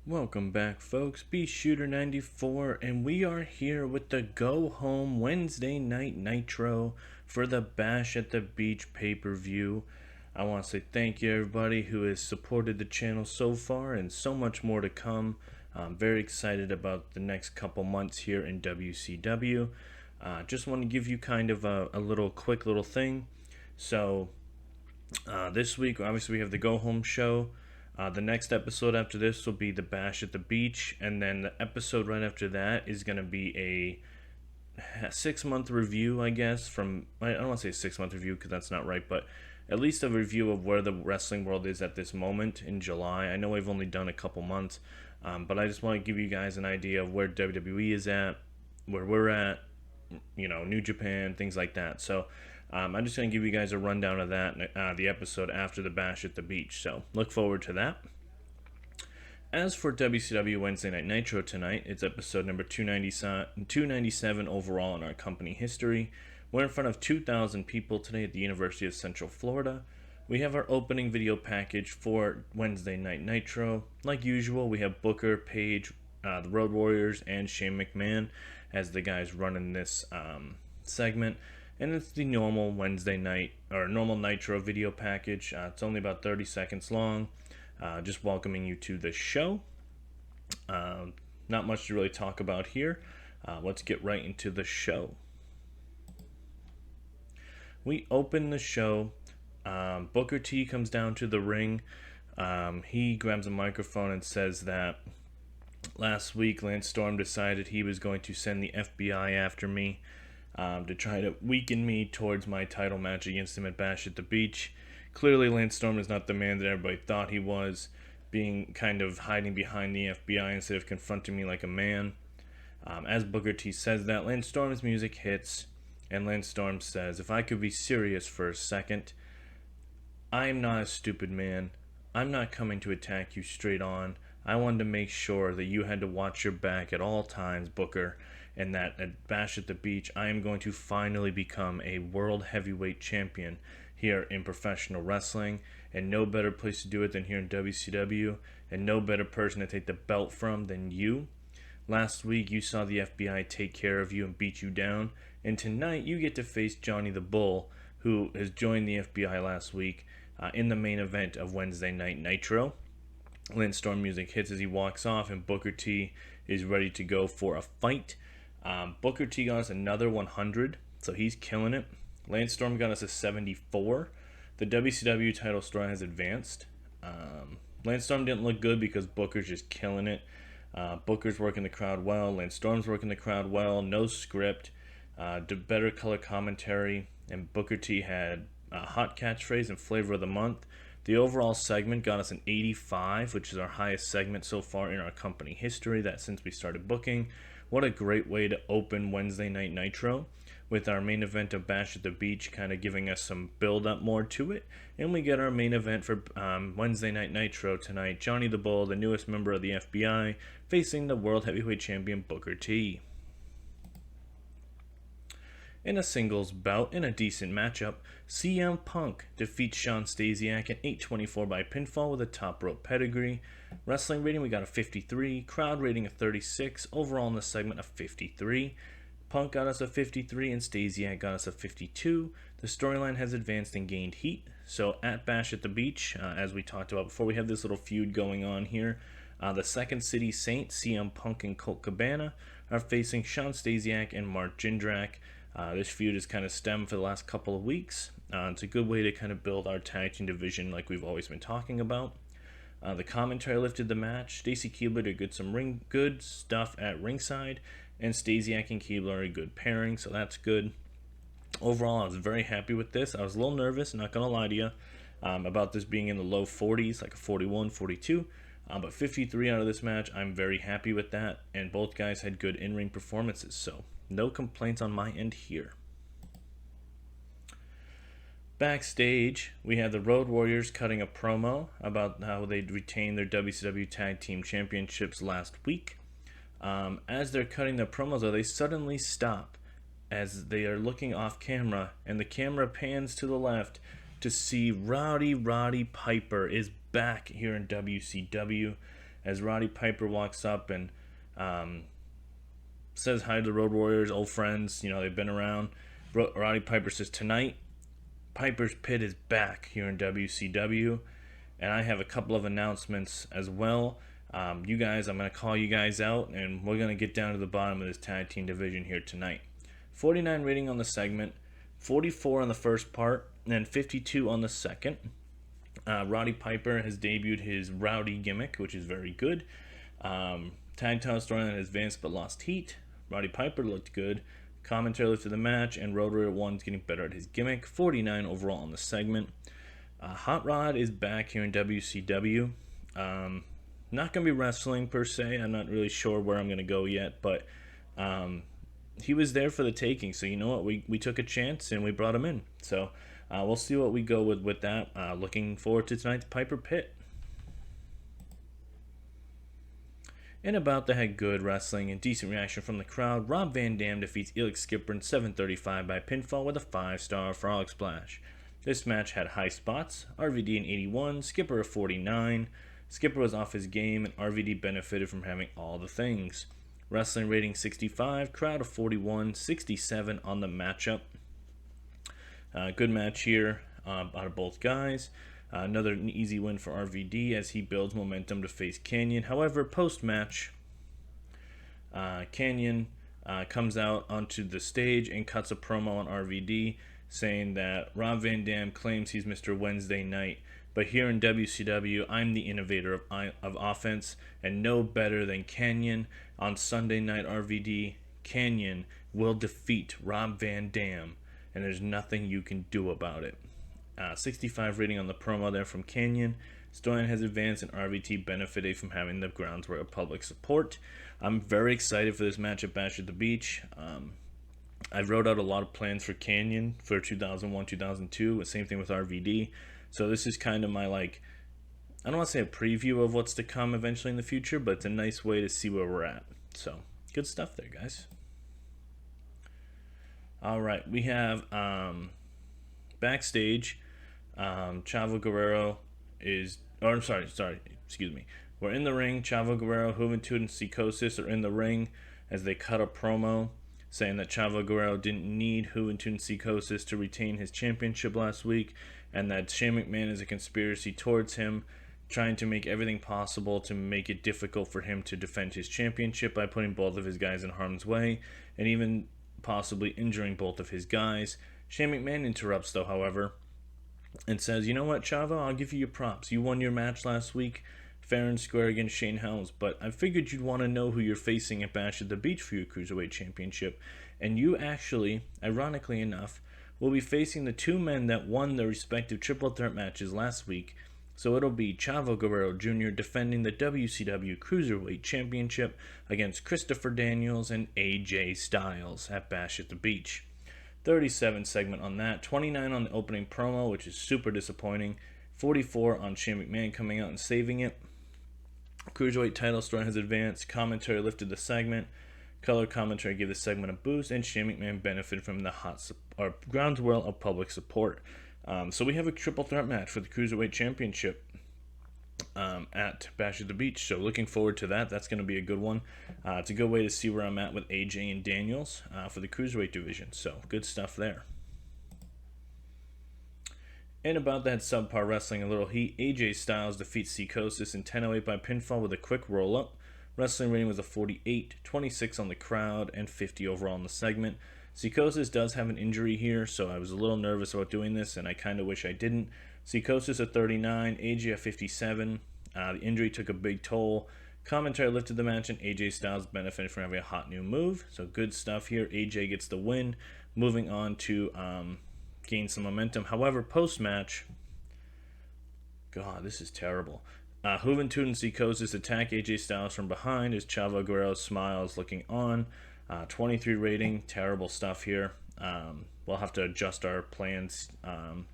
Welcome back, folks. B Shooter 94, and we are here with the Go Home Wednesday Night Nitro for the Bash at the Beach pay-per-view. I want to say thank you, everybody who has supported the channel so far, and so much more to come. I'm very excited about the next couple months here in WCW. Just want to give you kind of a quick little thing. So, this week, obviously, we have the Go Home show. The next episode after this will be the Bash at the Beach, and then the episode right after that is going to be a 6-month review, I guess. I don't want to say 6-month review because that's not right, but at least a review of where the wrestling world is at this moment in July. I know I've only done a couple months, but I just want to give you guys an idea of where WWE is at, where we're at, New Japan, things like that. So I'm just going to give you guys a rundown of that, the episode after the Bash at the Beach. So look forward to that. As for WCW Wednesday Night Nitro tonight, it's episode number 297 overall in our company history. We're in front of 2,000 people today at the University of Central Florida. We have our opening video package for Wednesday Night Nitro. Like usual, we have Booker, Page, the Road Warriors, and Shane McMahon as the guys running this segment. And it's the normal Wednesday night, or normal Nitro video package. It's only about 30 seconds long. Just welcoming you to the show. Not much to really talk about here. Let's get right into the show. We open the show. Booker T comes down to the ring. He grabs a microphone and says that last week Lance Storm decided he was going to send the FBI after me to try to weaken me towards my title match against him at Bash at the Beach. Clearly, Lance Storm is not the man that everybody thought he was, being kind of hiding behind the FBI instead of confronting me like a man. As Booker T says that, Lance Storm's music hits, and Lance Storm says, "If I could be serious for a second, I am not a stupid man. I'm not coming to attack you straight on. I wanted to make sure that you had to watch your back at all times, Booker, and that at Bash at the Beach, I am going to finally become a world heavyweight champion here in professional wrestling, and no better place to do it than here in WCW, and no better person to take the belt from than you. Last week, you saw the FBI take care of you and beat you down, and tonight you get to face Johnny the Bull, who has joined the FBI last week in the main event of Wednesday Night Nitro." Lance Storm music hits as he walks off, and Booker T is ready to go for a fight. Booker T got us another 100, so he's killing it. Lance Storm got us a 74. The WCW title story has advanced. Lance Storm didn't look good because Booker's just killing it. Booker's working the crowd well. Lance Storm's working the crowd well. No script. Better color commentary. And Booker T had a hot catchphrase and flavor of the month. The overall segment got us an 85, which is our highest segment so far in our company history that since we started booking. What a great way to open Wednesday Night Nitro, with our main event of Bash at the Beach kind of giving us some build-up more to it. And we get our main event for Wednesday Night Nitro tonight. Johnny the Bull, the newest member of the FBI, facing the World Heavyweight Champion Booker T. In a singles bout, in a decent matchup, CM Punk defeats Shawn Stasiak at 8:24 by pinfall with a top rope pedigree. Wrestling rating, we got a 53. Crowd rating a 36. Overall in the segment, a 53. Punk got us a 53 and Stasiak got us a 52. The storyline has advanced and gained heat. So at Bash at the Beach, as we talked about before, we have this little feud going on here. The Second City Saints, CM Punk and Colt Cabana, are facing Shawn Stasiak and Mark Jindrak. This feud has kind of stemmed for the last couple of weeks. It's a good way to kind of build our tag team division like we've always been talking about. The commentary lifted the match. Stacy Keibler did some good stuff at ringside, and Stasiak and Keibler are a good pairing, so that's good. Overall, I was very happy with this. I was a little nervous, not going to lie to you, about this being in the low 40s, like a 41, 42. But 53 out of this match, I'm very happy with that, and both guys had good in-ring performances, so no complaints on my end here. Backstage, we had the Road Warriors cutting a promo about how they retained their WCW Tag Team Championships last week. As they're cutting their promos, though, they suddenly stop as they are looking off camera, and the camera pans to the left to see Roddy Piper is back here in WCW. as Roddy Piper walks up and says hi to the Road Warriors, old friends. You know, they've been around. Roddy Piper says, tonight, Piper's Pit is back here in WCW. And I have a couple of announcements as well. You guys, I'm going to call you guys out, and we're going to get down to the bottom of this tag team division here tonight. 49 rating on the segment, 44 on the first part, and 52 on the second. Roddy Piper has debuted his Rowdy gimmick, which is very good. Tag title storyline has advanced but lost heat. Roddy Piper looked good. Commentary lifted the match, and Road Warrior 1's getting better at his gimmick. 49 overall on the segment. Hot Rod is back here in WCW. Not going to be wrestling per se. I'm not really sure where I'm going to go yet, but he was there for the taking. So you know what? We took a chance and we brought him in. So we'll see what we go with that. Looking forward to tonight's Piper Pit. And about that had good wrestling and decent reaction from the crowd. Rob Van Dam defeats Elix Skipper in 7:35 by pinfall with a 5-star frog splash. This match had high spots. RVD in 81, Skipper a 49. Skipper was off his game, and RVD benefited from having all the things. Wrestling rating 65, crowd of 41, 67 on the matchup. Good match here out of both guys. Another easy win for RVD as he builds momentum to face Kanyon. However, post-match, Kanyon comes out onto the stage and cuts a promo on RVD, saying that Rob Van Dam claims he's Mr. Wednesday Night, but here in WCW, I'm the innovator of offense, and no better than Kanyon. On Sunday night, RVD, Kanyon will defeat Rob Van Dam, and there's nothing you can do about it. 65 rating on the promo there from Kanyon. Storyline has advanced, and RVT benefited from having the groundswell of public support. I'm very excited for this match at Bash at the Beach. I wrote out a lot of plans for Kanyon for 2001, 2002. Same thing with RVD. So this is kind of my, I don't want to say a preview of what's to come eventually in the future, but it's a nice way to see where we're at. So, good stuff there, guys. All right, we have backstage. Chavo Guerrero is... Oh, I'm sorry, excuse me. We're in the ring. Chavo Guerrero, Juventud, and Psicosis are in the ring as they cut a promo saying that Chavo Guerrero didn't need Juventud and Psicosis to retain his championship last week, and that Shane McMahon is a conspiracy towards him, trying to make everything possible to make it difficult for him to defend his championship by putting both of his guys in harm's way, and even possibly injuring both of his guys. Shane McMahon interrupts, though, however, and says, you know what, Chavo, I'll give you your props. You won your match last week, fair and square against Shane Helms, but I figured you'd want to know who you're facing at Bash at the Beach for your Cruiserweight Championship, and you actually, ironically enough, will be facing the two men that won their respective triple threat matches last week. So it'll be Chavo Guerrero Jr. defending the WCW Cruiserweight Championship against Christopher Daniels and AJ Styles at Bash at the Beach. 37 segment on that, 29 on the opening promo, which is super disappointing, 44 on Shane McMahon coming out and saving it. Cruiserweight title story has advanced, commentary lifted the segment, color commentary gave the segment a boost, and Shane McMahon benefited from the groundswell of public support. So we have a triple threat match for the Cruiserweight Championship at Bash at the Beach. So looking forward to that. That's going to be a good one. It's a good way to see where I'm at with AJ and Daniels for the Cruiserweight division. So good stuff there. And about that subpar wrestling, a little heat. AJ Styles defeats Psicosis in 10:08 by pinfall with a quick roll-up. Wrestling rating was a 48, 26 on the crowd, and 50 overall in the segment. Psicosis does have an injury here, so I was a little nervous about doing this, and I kind of wish I didn't. Psicosis at 39, AJ at 57. The injury took a big toll. Commentary lifted the match, and AJ Styles benefited from having a hot new move. So good stuff here. AJ gets the win, moving on to gain some momentum. However, post-match, God, this is terrible. Juventud and Psicosis attack AJ Styles from behind as Chavo Guerrero smiles looking on. 23 rating, terrible stuff here. We'll have to adjust our plans on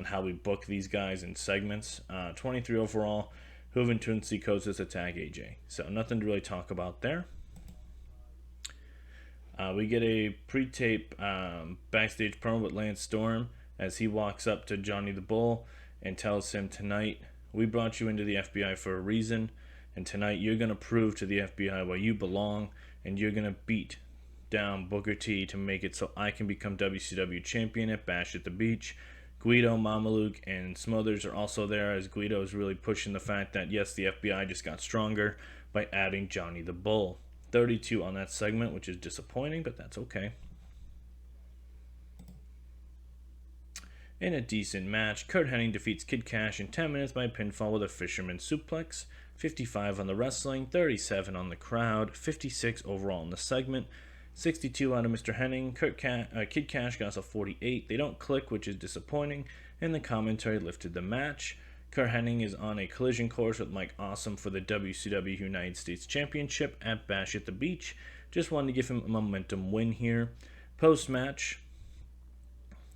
how we book these guys in segments. 23 overall, Juventud and Psicosis attack AJ. So nothing to really talk about there. We get a pre-tape backstage promo with Lance Storm as he walks up to Johnny the Bull and tells him, tonight, we brought you into the FBI for a reason, And tonight you're going to prove to the FBI why you belong, and you're going to beat down Booker T to make it so I can become WCW champion at Bash at the Beach. Guido, Mamaluke, and Smothers are also there, as Guido is really pushing the fact that, yes, the FBI just got stronger by adding Johnny the Bull. 32 on that segment, which is disappointing, but that's okay. In a decent match, Curt Hennig defeats Kid Kash in 10 minutes by pinfall with a fisherman suplex. 55 on the wrestling, 37 on the crowd, 56 overall in the segment. 62 out of Mr. Hennig. Kid Kash got us a 48. They don't click, which is disappointing, and the commentary lifted the match. Curt Hennig is on a collision course with Mike Awesome for the WCW United States Championship at Bash at the Beach. Just wanted to give him a momentum win here. Post-match,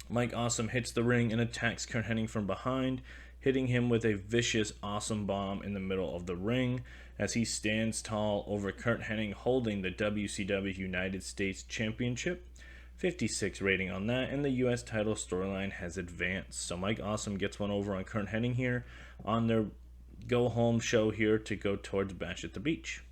Mike Awesome hits the ring and attacks Curt Hennig from behind, hitting him with a vicious Awesome Bomb in the middle of the ring as he stands tall over Curt Hennig holding the WCW United States Championship. 56 rating on that, and the U.S. title storyline has advanced. So Mike Awesome gets one over on Curt Hennig here on their go-home show here to go towards Bash at the Beach.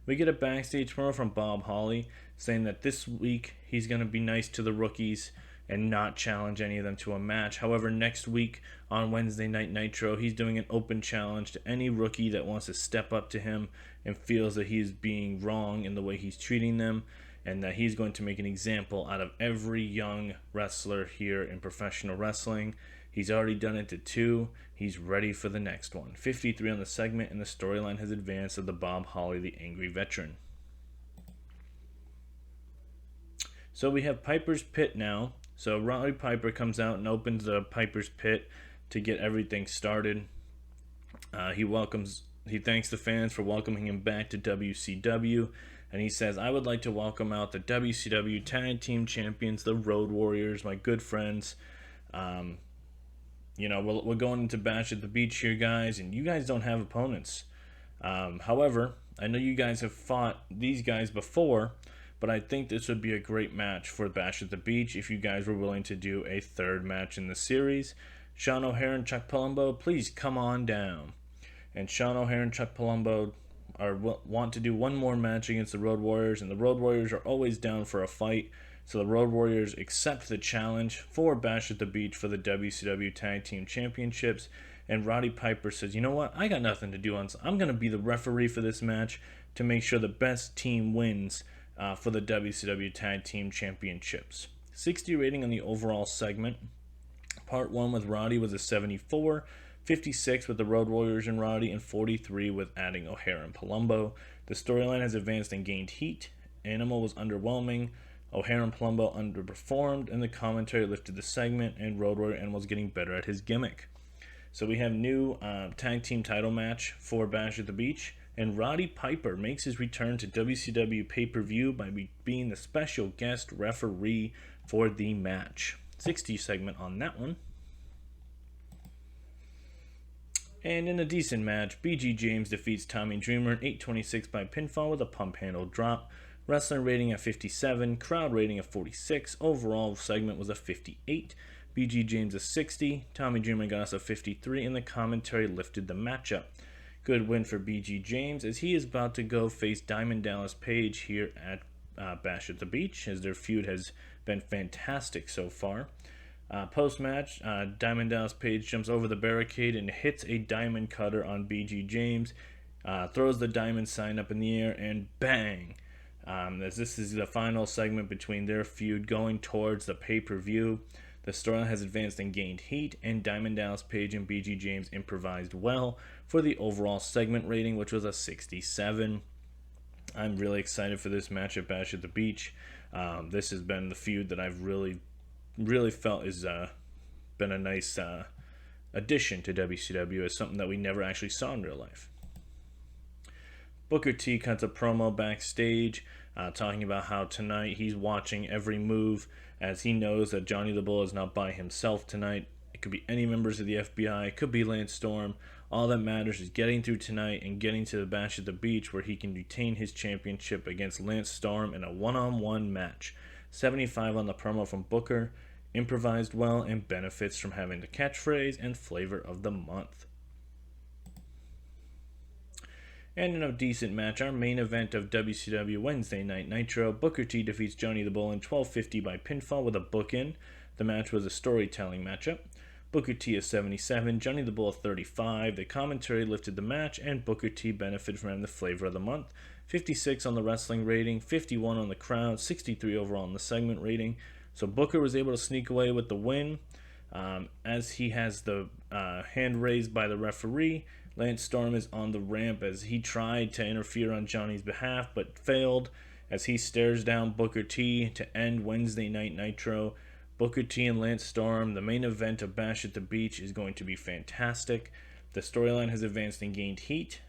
We get a backstage promo from Bob Holly saying that this week he's going to be nice to the rookies and not challenge any of them to a match. However, next week on Wednesday Night Nitro, he's doing an open challenge to any rookie that wants to step up to him and feels that he's being wrong in the way he's treating them, and that he's going to make an example out of every young wrestler here in professional wrestling. He's already done it to 2. He's ready for the next one. 53 on the segment, and the storyline has advanced of the Bob Holly, the Angry Veteran. So we have Piper's Pit now. So Roddy Piper comes out and opens the Piper's Pit to get everything started. He thanks the fans for welcoming him back to WCW, and he says, "I would like to welcome out the WCW Tag Team Champions, the Road Warriors, my good friends. We're going into Bash at the Beach here, guys, and you guys don't have opponents. However, I know you guys have fought these guys before, but I think this would be a great match for Bash at the Beach if you guys were willing to do a third match in the series. Sean O'Haire and Chuck Palumbo, please come on down." And Sean O'Haire and Chuck Palumbo want to do one more match against the Road Warriors, and the Road Warriors are always down for a fight. So the Road Warriors accept the challenge for Bash at the Beach for the WCW Tag Team Championships. And Roddy Piper says, "You know what? I got nothing to do on. I'm going to be the referee for this match to make sure the best team wins for the WCW Tag Team Championships." 60 rating on the overall segment. Part 1 with Roddy was a 74, 56 with the Road Warriors and Roddy, and 43 with adding O'Haire and Palumbo. The storyline has advanced and gained heat. Animal was underwhelming. O'Haire and Palumbo underperformed, and the commentary lifted the segment, and Road Warrior Animal's getting better at his gimmick. So we have new tag team title match for Bash at the Beach. And Roddy Piper makes his return to WCW pay-per-view by being the special guest referee for the match. 60 segment on that one. And in a decent match, BG James defeats Tommy Dreamer in 8:26 by pinfall with a pump handle drop. Wrestler rating at 57, crowd rating at 46. Overall segment was a 58. BG James a 60. Tommy Dreamer got us a 53, and the commentary lifted the matchup. Good win for BG James, as he is about to go face Diamond Dallas Page here at Bash at the Beach, as their feud has been fantastic so far. Post-match, Diamond Dallas Page jumps over the barricade and hits a diamond cutter on BG James, throws the diamond sign up in the air, and bang! As this is the final segment between their feud going towards the pay-per-view. The storyline has advanced and gained heat, and Diamond Dallas Page and BG James improvised well for the overall segment rating, which was a 67. I'm really excited for this match at Bash at the Beach. This has been the feud that I've really felt has been a nice addition to WCW, as something that we never actually saw in real life. Booker T cuts a promo backstage talking about how tonight he's watching every move, as he knows that Johnny the Bull is not by himself tonight. It could be any members of the FBI, it could be Lance Storm. All that matters is getting through tonight and getting to the Bash at the Beach, where he can retain his championship against Lance Storm in a one-on-one match. 75 on the promo from Booker. Improvised well and benefits from having the catchphrase and flavor of the month. And in a decent match, our main event of WCW Wednesday Night Nitro, Booker T defeats Johnny the Bull in 12:50 by pinfall with a book-in. The match was a storytelling matchup. Booker T is 77, Johnny the Bull 35. The commentary lifted the match, and Booker T benefited from the flavor of the month. 56 on the wrestling rating, 51 on the crowd, 63 overall on the segment rating. So Booker was able to sneak away with the win. As he has the hand raised by the referee, Lance Storm is on the ramp as he tried to interfere on Johnny's behalf but failed as he stares down Booker T to end Wednesday Night Nitro. Booker T and Lance Storm, the main event of Bash at the Beach, is going to be fantastic. The storyline has advanced and gained heat.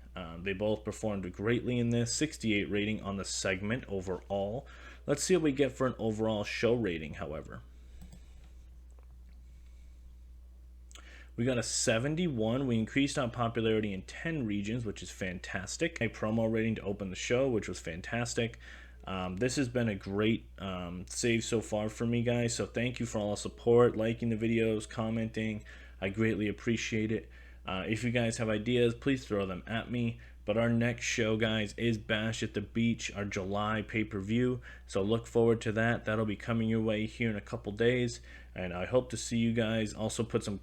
They both performed greatly in this. 68 rating on the segment overall. Let's see what we get for an overall show rating, however. We got a 71. We increased our popularity in 10 regions, which is fantastic. A promo rating to open the show, which was fantastic. This has been a great save so far for me, guys. So thank you for all the support, liking the videos, commenting. I greatly appreciate it. If you guys have ideas, please throw them at me. But our next show, guys, is Bash at the Beach, our July pay-per-view. So look forward to that. That'll be coming your way here in a couple days. And I hope to see you guys. Also put some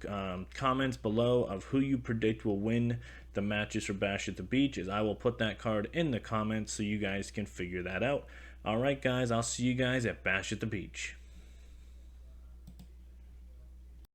comments below of who you predict will win the matches for Bash at the Beach, as I will put that card in the comments so you guys can figure that out. Alright, guys, I'll see you guys at Bash at the Beach.